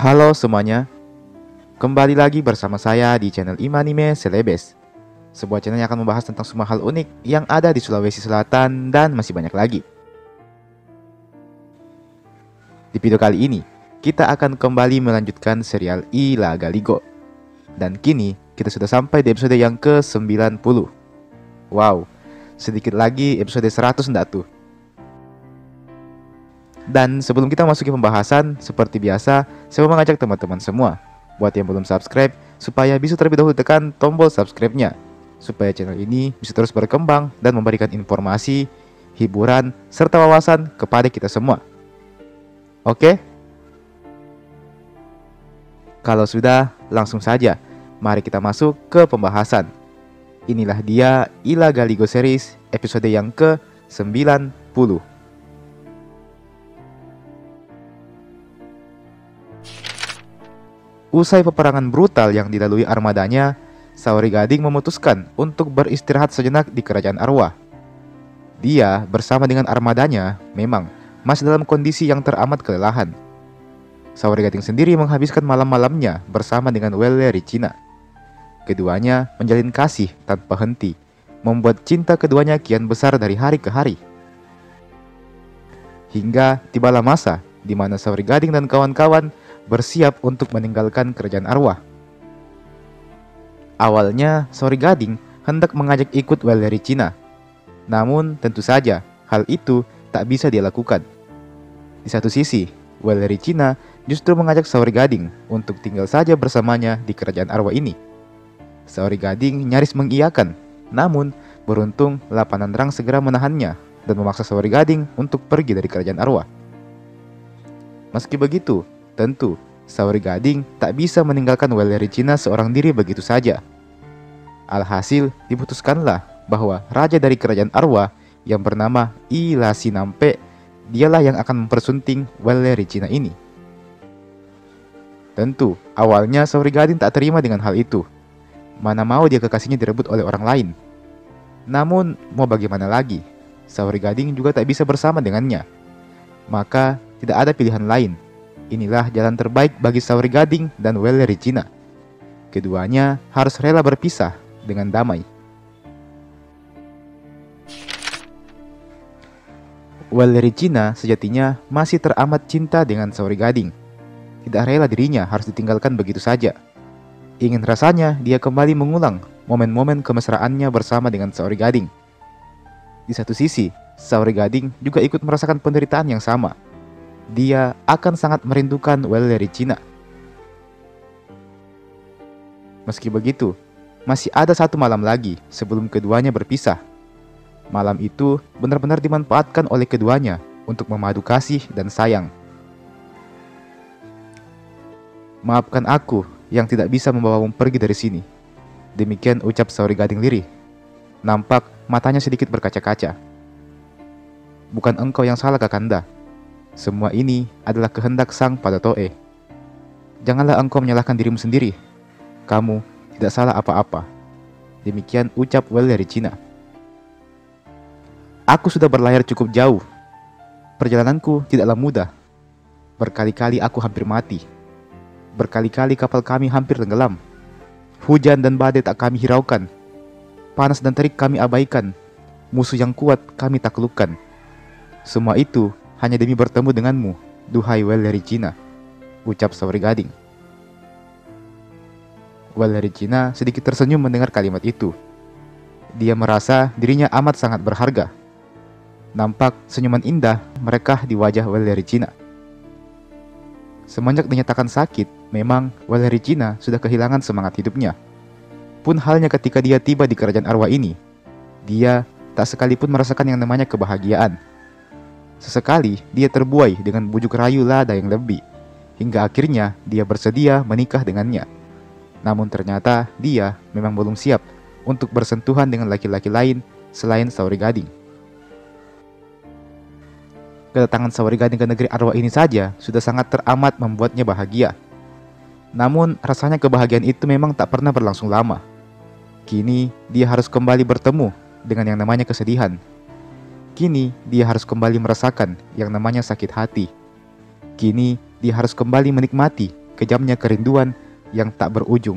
Halo semuanya, kembali lagi bersama saya di channel Imanime Celebes, sebuah channel yang akan membahas tentang semua hal unik yang ada di Sulawesi Selatan dan masih banyak lagi. Di video kali ini, kita akan kembali melanjutkan serial Ila Galigo. Dan kini, kita sudah sampai di episode yang ke-90. Wow, sedikit lagi episode 100 ndak tuh? Dan sebelum kita masuki pembahasan, seperti biasa, saya mau mengajak teman-teman semua buat yang belum subscribe, supaya bisa terlebih dahulu tekan tombol subscribe-nya, supaya channel ini bisa terus berkembang dan memberikan informasi, hiburan, serta wawasan kepada kita semua. Oke? Kalau sudah, langsung saja, mari kita masuk ke pembahasan. Inilah dia Ila Galigo Series episode yang ke-90. Usai peperangan brutal yang dilalui armadanya, Saori Gading memutuskan untuk beristirahat sejenak di kerajaan Arwah. Dia bersama dengan armadanya memang masih dalam kondisi yang teramat kelelahan. Saori Gading sendiri menghabiskan malam-malamnya bersama dengan Welle Ricina. Keduanya menjalin kasih tanpa henti, membuat cinta keduanya kian besar dari hari ke hari. Hingga tibalah masa di mana Saori Gading dan kawan-kawan bersiap untuk meninggalkan kerajaan Arwah. Awalnya, Saori Gading hendak mengajak ikut Welle Ricina. Namun, tentu saja, hal itu tak bisa dia lakukan. Di satu sisi, Welle Ricina justru mengajak Saori Gading untuk tinggal saja bersamanya di kerajaan Arwah ini. Saori Gading nyaris mengiyakan, namun beruntung Lapanandrang segera menahannya dan memaksa Saori Gading untuk pergi dari kerajaan Arwah. Meski begitu, tentu, Saori Gading tak bisa meninggalkan Welle Ricina seorang diri begitu saja. Alhasil, diputuskanlah bahwa raja dari kerajaan Arwah yang bernama Ila Sinampe, dialah yang akan mempersunting Welle Ricina ini. Tentu, awalnya Saori Gading tak terima dengan hal itu. Mana mau dia kekasihnya direbut oleh orang lain. Namun, mau bagaimana lagi? Saori Gading juga tak bisa bersama dengannya. Maka, tidak ada pilihan lain. Inilah jalan terbaik bagi Saori Gading dan Welle Ricina. Keduanya harus rela berpisah dengan damai. Welle Ricina sejatinya masih teramat cinta dengan Saori Gading. Tidak rela dirinya harus ditinggalkan begitu saja. Ingin rasanya dia kembali mengulang momen-momen kemesraannya bersama dengan Saori Gading. Di satu sisi, Saori Gading juga ikut merasakan penderitaan yang sama. Dia akan sangat merindukan Welle Ricina. Meski begitu, masih ada satu malam lagi sebelum keduanya berpisah. Malam itu benar-benar dimanfaatkan oleh keduanya untuk memadu kasih dan sayang. "Maafkan aku yang tidak bisa membawamu pergi dari sini," demikian ucap Saori Gading lirih. Nampak matanya sedikit berkaca-kaca. "Bukan engkau yang salah, Kakanda. Semua ini adalah kehendak Sang Padatoe. Janganlah engkau menyalahkan dirimu sendiri. Kamu tidak salah apa-apa." Demikian ucap Welle Ricina. "Aku sudah berlayar cukup jauh. Perjalananku tidaklah mudah. Berkali-kali aku hampir mati. Berkali-kali kapal kami hampir tenggelam. Hujan dan badai tak kami hiraukan. Panas dan terik kami abaikan. Musuh yang kuat kami taklukkan. Semua itu hanya demi bertemu denganmu, duhai Welle Ricina," ucap Saori Gading. Welle Ricina sedikit tersenyum mendengar kalimat itu. Dia merasa dirinya amat sangat berharga. Nampak senyuman indah merekah di wajah Welle Ricina. Semenjak dinyatakan sakit, memang Welle Ricina sudah kehilangan semangat hidupnya. Pun halnya ketika dia tiba di kerajaan Arwah ini, dia tak sekalipun merasakan yang namanya kebahagiaan. Sesekali dia terbuai dengan bujuk rayu Lada yang lebih, hingga akhirnya dia bersedia menikah dengannya. Namun ternyata dia memang belum siap untuk bersentuhan dengan laki-laki lain selain Saori Gading. Kedatangan Saori Gading ke negeri Arwah ini saja sudah sangat teramat membuatnya bahagia. Namun rasanya kebahagiaan itu memang tak pernah berlangsung lama. Kini dia harus kembali bertemu dengan yang namanya kesedihan. Kini dia harus kembali merasakan yang namanya sakit hati. Kini dia harus kembali menikmati kejamnya kerinduan yang tak berujung.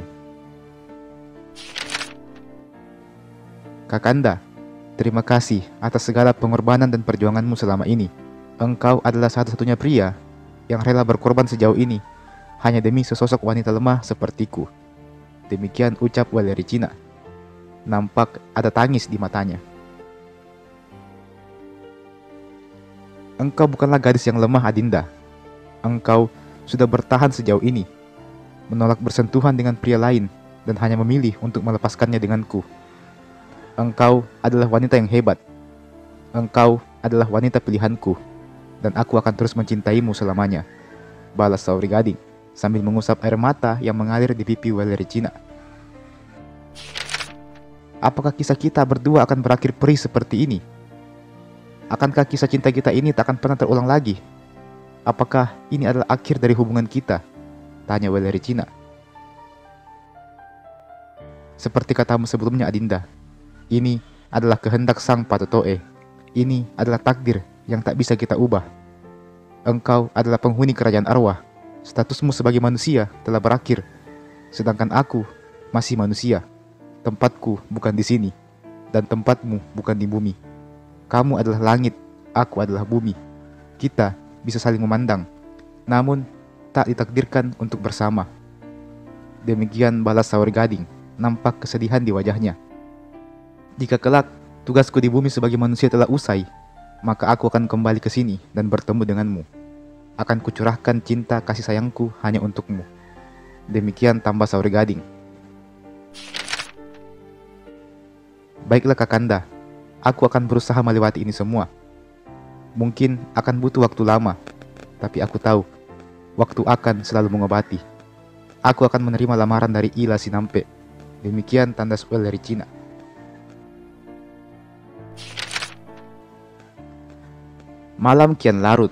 Kakanda, terima kasih atas segala pengorbanan dan perjuanganmu selama ini. Engkau adalah satu-satunya pria yang rela berkorban sejauh ini hanya demi sesosok wanita lemah sepertiku. Demikian ucap Walericina. Nampak ada tangis di matanya. Engkau bukanlah gadis yang lemah, Adinda. Engkau sudah bertahan sejauh ini, menolak bersentuhan dengan pria lain, dan hanya memilih untuk melepaskannya denganku. Engkau adalah wanita yang hebat. Engkau adalah wanita pilihanku, dan aku akan terus mencintaimu selamanya, balas Saori Gading sambil mengusap air mata yang mengalir di pipi Walericina. Apakah kisah kita berdua akan berakhir perih seperti ini? Akankah kisah cinta kita ini tak akan pernah terulang lagi? Apakah ini adalah akhir dari hubungan kita? Tanya Walericina. Seperti katamu sebelumnya, Adinda, ini adalah kehendak Sang Patotoe. Ini adalah takdir yang tak bisa kita ubah. Engkau adalah penghuni kerajaan arwah. Statusmu sebagai manusia telah berakhir, sedangkan aku masih manusia. Tempatku bukan di sini, dan tempatmu bukan di bumi. Kamu adalah langit, aku adalah bumi. Kita bisa saling memandang, namun tak ditakdirkan untuk bersama. Demikian balas Saori Gading, nampak kesedihan di wajahnya. Jika kelak tugasku di bumi sebagai manusia telah usai, maka aku akan kembali ke sini dan bertemu denganmu. Akan kucurahkan cinta kasih sayangku hanya untukmu. Demikian tambah Saori Gading. Baiklah Kakanda, aku akan berusaha melewati ini semua. Mungkin akan butuh waktu lama, tapi aku tahu waktu akan selalu mengobati. Aku akan menerima lamaran dari Ila Sinampe. Demikian tandas Walericina. Malam kian larut.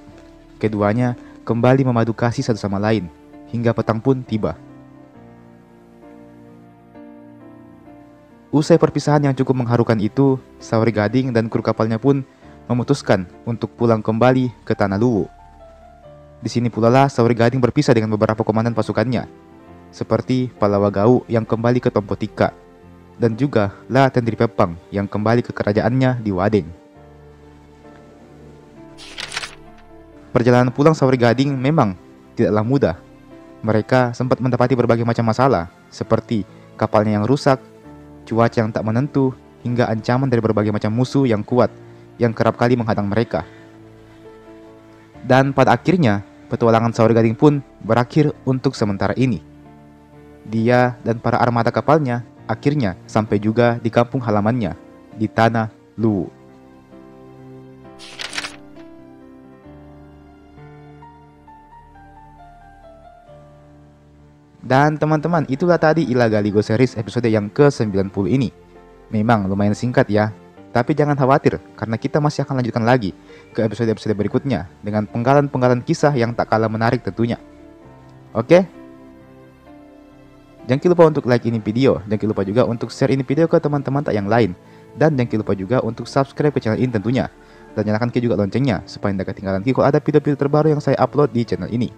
Keduanya kembali memadu kasih satu sama lain, hingga petang pun tiba. Usai perpisahan yang cukup mengharukan itu, Saori Gading dan kru kapalnya pun memutuskan untuk pulang kembali ke Tanah Luwu. Di sini pula lah Saori Gading berpisah dengan beberapa komandan pasukannya, seperti Palawa Gau yang kembali ke Tompotika, dan juga La Tendri Pepang yang kembali ke kerajaannya di Wadeng. Perjalanan pulang Saori Gading memang tidaklah mudah. Mereka sempat mendapati berbagai macam masalah, seperti kapalnya yang rusak, cuaca yang tak menentu, hingga ancaman dari berbagai macam musuh yang kuat yang kerap kali menghadang mereka. Dan pada akhirnya, petualangan Saori Gading pun berakhir untuk sementara ini. Dia dan para armada kapalnya akhirnya sampai juga di kampung halamannya, di Tanah Luwu. Dan teman-teman, itulah tadi Ila Galigo Series episode yang ke-90 ini. Memang lumayan singkat ya, tapi jangan khawatir karena kita masih akan lanjutkan lagi ke episode-episode berikutnya dengan penggalan-penggalan kisah yang tak kalah menarik tentunya. Oke? Jangan lupa untuk like ini video, jangan lupa juga untuk share ini video ke teman-teman tak yang lain, dan jangan lupa juga untuk subscribe ke channel ini tentunya, dan nyalakan juga loncengnya supaya tidak ketinggalan kalau ada video-video terbaru yang saya upload di channel ini.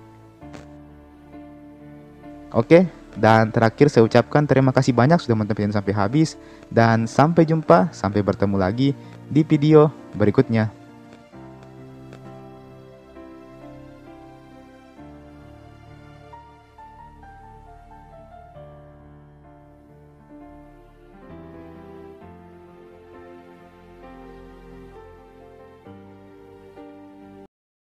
Oke, dan terakhir saya ucapkan terima kasih banyak sudah menonton sampai habis, dan sampai jumpa, sampai bertemu lagi di video berikutnya.